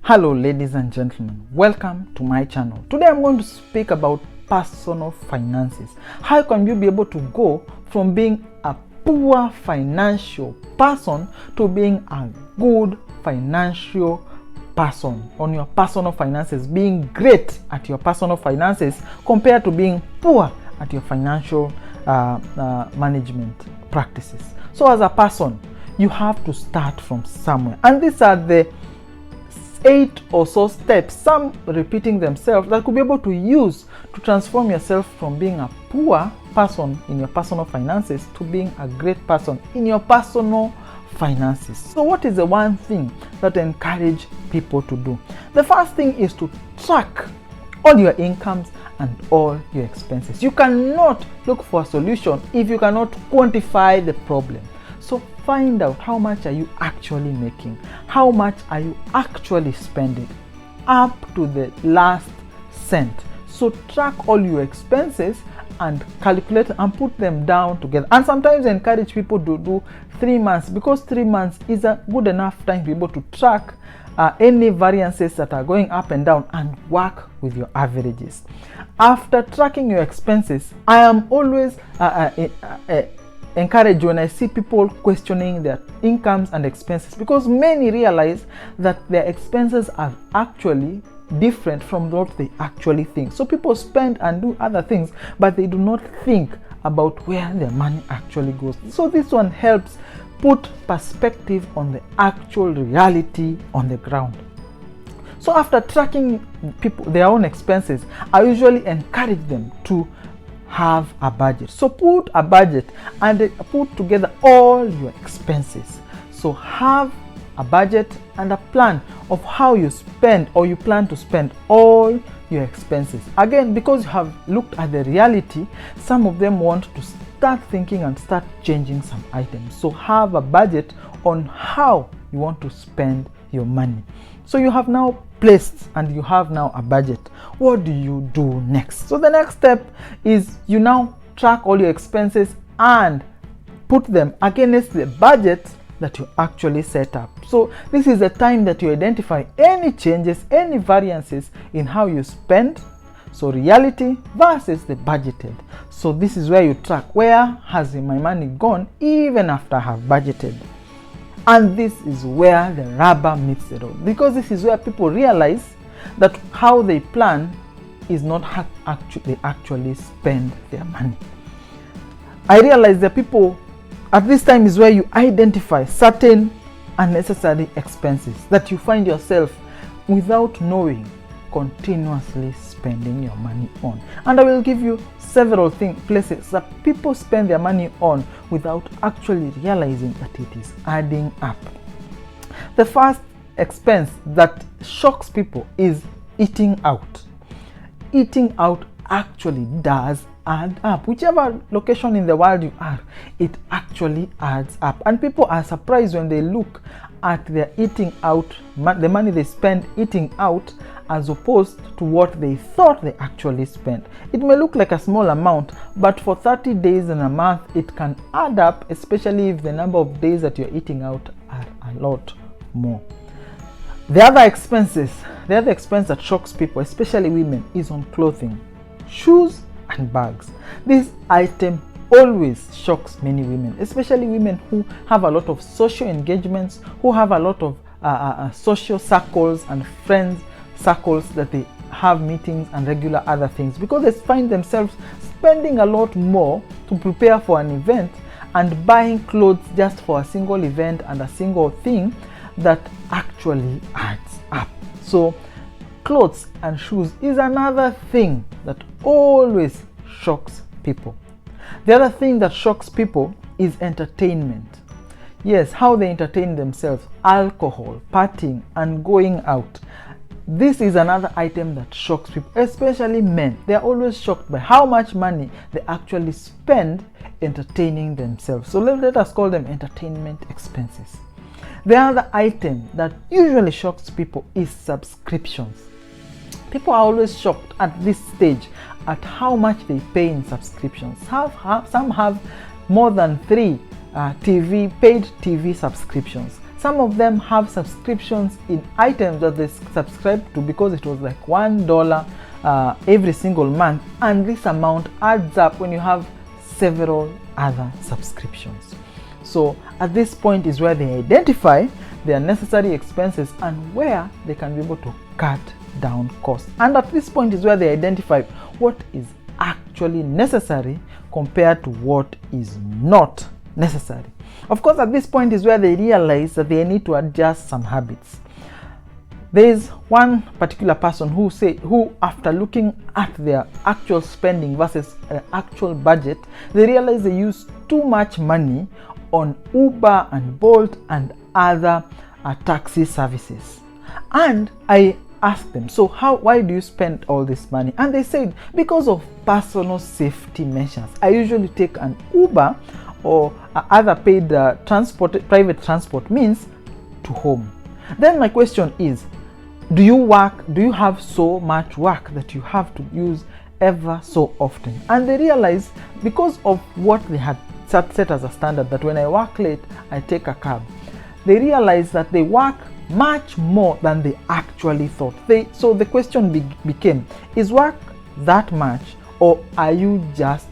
Hello ladies and gentlemen, welcome to my channel. Today I'm going to speak about personal finances. How can you be able to go from being a poor financial person to being a good financial person on your personal finances, being great at your personal finances compared to being poor at your financial management practices. So as a person, you have to start from somewhere, and these are the 8 or so steps, some repeating themselves, that could be able to use to transform yourself from being a poor person in your personal finances to being a great person in your personal finances. So what is the one thing that I encourage people to do? The first thing is to track all your incomes and all your expenses. You cannot look for a solution if you cannot quantify the problem. So find out how much are you actually making, how much are you actually spending, up to the last cent. So track all your expenses and calculate and put them down together. And sometimes I encourage people to do 3 months, because 3 months is a good enough time to be able to track any variances that are going up and down and work with your averages. After tracking your expenses, I am always encouraged when I see people questioning their incomes and expenses, because many realize that their expenses are actually different from what they actually think. So people spend and do other things, but they do not think about where their money actually goes. So this one helps put perspective on the actual reality on the ground. So after tracking their own expenses, I usually encourage them to have a budget. So put a budget and put together all your expenses. So have a budget and a plan of how you spend, or you plan to spend all your expenses. Again, because you have looked at the reality, some of them want to start thinking and start changing some items. So have a budget on how you want to spend your money. So you have now placed and you have now a budget. What do you do next? So the next step is you now track all your expenses and put them against the budget that you actually set up. So this is the time that you identify any changes, any variances in how you spend. So reality versus the budgeted. So this is where you track, where has my money gone even after I have budgeted. And this is where the rubber meets the road, because this is where people realize that how they plan is not how they actually spend their money. I realize that people at this time is where you identify certain unnecessary expenses that you find yourself, without knowing, continuously spending your money on. And I will give you several places that people spend their money on without actually realizing that it is adding up. The first expense that shocks people is eating out. Eating out actually does add up. Whichever location in the world you are, it actually adds up. And people are surprised when they look at their eating out, the money they spend eating out, as opposed to what they thought they actually spent. It may look like a small amount, but for 30 days in a month, it can add up, especially if the number of days that you're eating out are a lot more. The other expense that shocks people, especially women, is on clothing, shoes and bags. This item always shocks many women, especially women who have a lot of social engagements, who have a lot of social circles and friends circles that they have meetings and regular other things, because they find themselves spending a lot more to prepare for an event and buying clothes just for a single event and a single thing that actually adds up. So clothes and shoes is another thing that always shocks people. The other thing that shocks people is entertainment. Yes, how they entertain themselves, alcohol, partying, and going out. This is another item that shocks people, especially men. They are always shocked by how much money they actually spend entertaining themselves. So let us call them entertainment expenses. The other item that usually shocks people is subscriptions. People are always shocked at this stage at how much they pay in subscriptions. Some have more than 3 paid TV subscriptions. Some of them have subscriptions in items that they subscribe to because it was like $1 every single month, and this amount adds up when you have several other subscriptions. So at this point is where they identify their necessary expenses and where they can be able to cut down costs. And at this point is where they identify what is actually necessary compared to what is not necessary. Of course, at this point is where they realize that they need to adjust some habits. There is one particular person who after looking at their actual spending versus actual budget, they realize they use too much money on Uber and Bolt and other taxi services. And I asked them, so why do you spend all this money? And they said, because of personal safety measures. I usually take an Uber or other paid private transport means to home. Then my question is, do you have so much work that you have to use ever so often? And they realize, because of what they had set as a standard, that when I work late I take a cab, they realize that they work much more than they actually thought. So the question became, is work that much, or are you that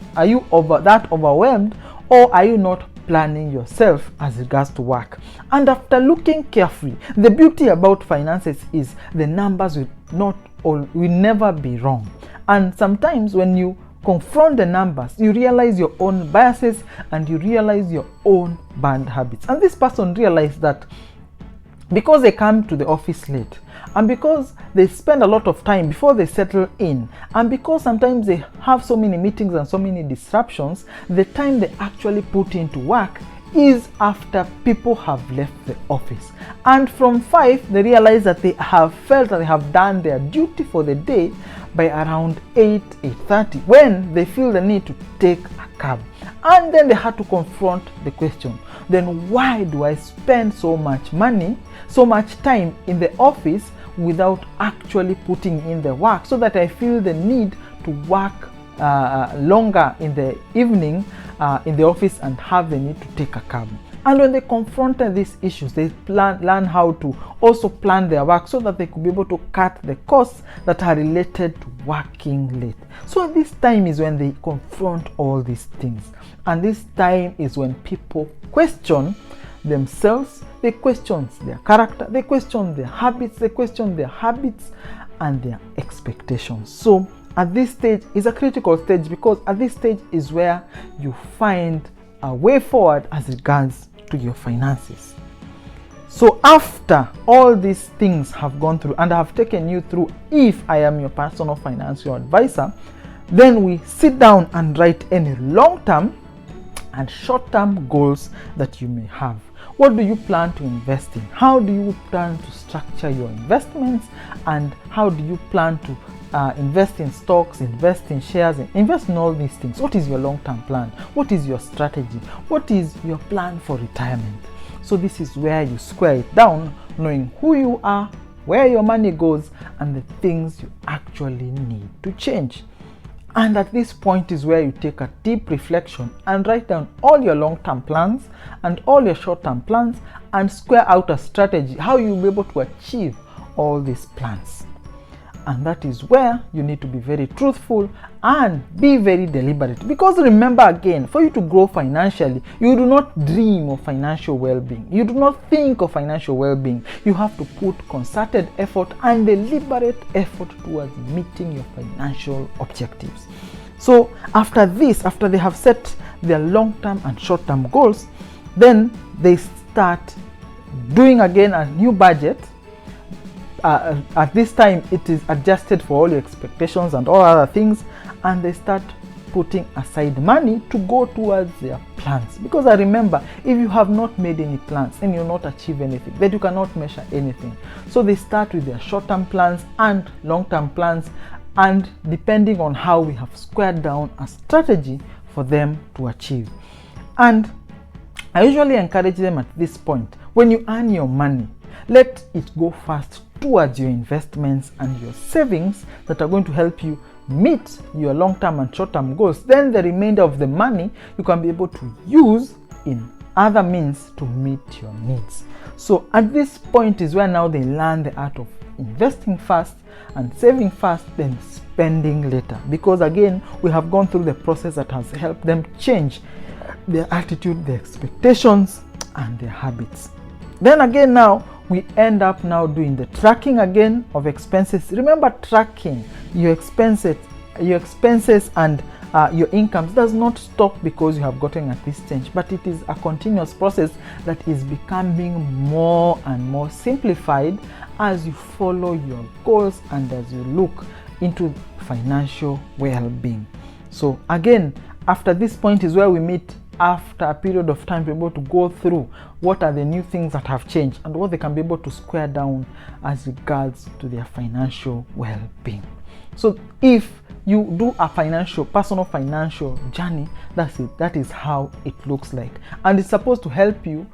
overwhelmed, or are you not planning yourself as regards to work? And after looking carefully, the beauty about finances is the numbers will never be wrong. And sometimes when you confront the numbers, you realize your own biases and you realize your own bad habits. And this person realized that because they come to the office late, and because they spend a lot of time before they settle in, and because sometimes they have so many meetings and so many disruptions, the time they actually put into work is after people have left the office. And from 5, they realize that they have felt that they have done their duty for the day by around 8:30, when they feel the need to take a cab. And then they had to confront the question, then why do I spend so much money, so much time in the office without actually putting in the work, so that I feel the need to work longer in the evening in the office and have the need to take a cab? And when they confronted these issues, they learn how to also plan their work so that they could be able to cut the costs that are related to working late. So this time is when they confront all these things. And this time is when people question themselves, they question their character, they question their habits, and their expectations. So at this stage is a critical stage, because at this stage is where you find a way forward as regards to your finances. So after all these things have gone through, and I have taken you through, if I am your personal financial advisor, then we sit down and write any long-term and short-term goals that you may have. What do you plan to invest in? How do you plan to structure your investments? And how do you plan to invest in stocks, invest in shares, and invest in all these things? What is your long-term plan? What is your strategy? What is your plan for retirement? So this is where you square it down, knowing who you are, where your money goes, and the things you actually need to change. And at this point is where you take a deep reflection and write down all your long-term plans and all your short-term plans, and square out a strategy how you'll be able to achieve all these plans. And that is where you need to be very truthful and be very deliberate. Because remember, again, for you to grow financially, you do not dream of financial well-being. You do not think of financial well-being. You have to put concerted effort and deliberate effort towards meeting your financial objectives. So after this, after they have set their long-term and short-term goals, then they start doing again a new budget. At this time, it is adjusted for all your expectations and all other things, and they start putting aside money to go towards their plans. Because I remember, if you have not made any plans and you will not achieve anything, then you cannot measure anything. So they start with their short-term plans and long-term plans, and depending on how we have squared down a strategy for them to achieve. And I usually encourage them at this point, when you earn your money, let it go first towards your investments and your savings that are going to help you meet your long-term and short-term goals. Then the remainder of the money you can be able to use in other means to meet your needs. So at this point is where now they learn the art of investing first and saving first, then spending later. Because again, we have gone through the process that has helped them change their attitude, their expectations, and their habits. Then again, now we end up now doing the tracking again of expenses. Remember, tracking your expenses and your incomes does not stop because you have gotten at this stage, but it is a continuous process that is becoming more and more simplified as you follow your goals and as you look into financial well-being. So again, after this point is where we meet after a period of time to be able to go through what are the new things that have changed and what they can be able to square down as regards to their financial well-being. So if you do a personal financial journey, that's it. That is how it looks like. And it's supposed to help you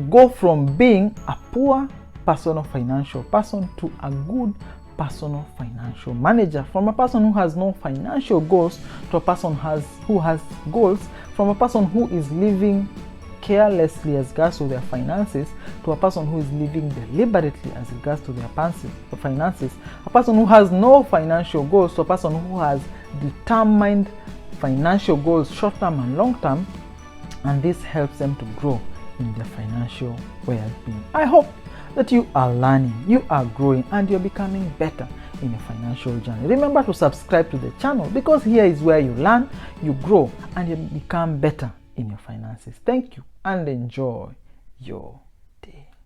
go from being a poor personal financial person to a good personal financial manager, from a person who has no financial goals to a person who has goals, from a person who is living carelessly as regards to their finances to a person who is living deliberately as regards to their finances, a person who has no financial goals to a person who has determined financial goals, short-term and long-term, and this helps them to grow in their financial well-being. I hope that you are learning, you are growing, and you're becoming better in your financial journey. Remember to subscribe to the channel, because here is where you learn, you grow, and you become better in your finances. Thank you and enjoy your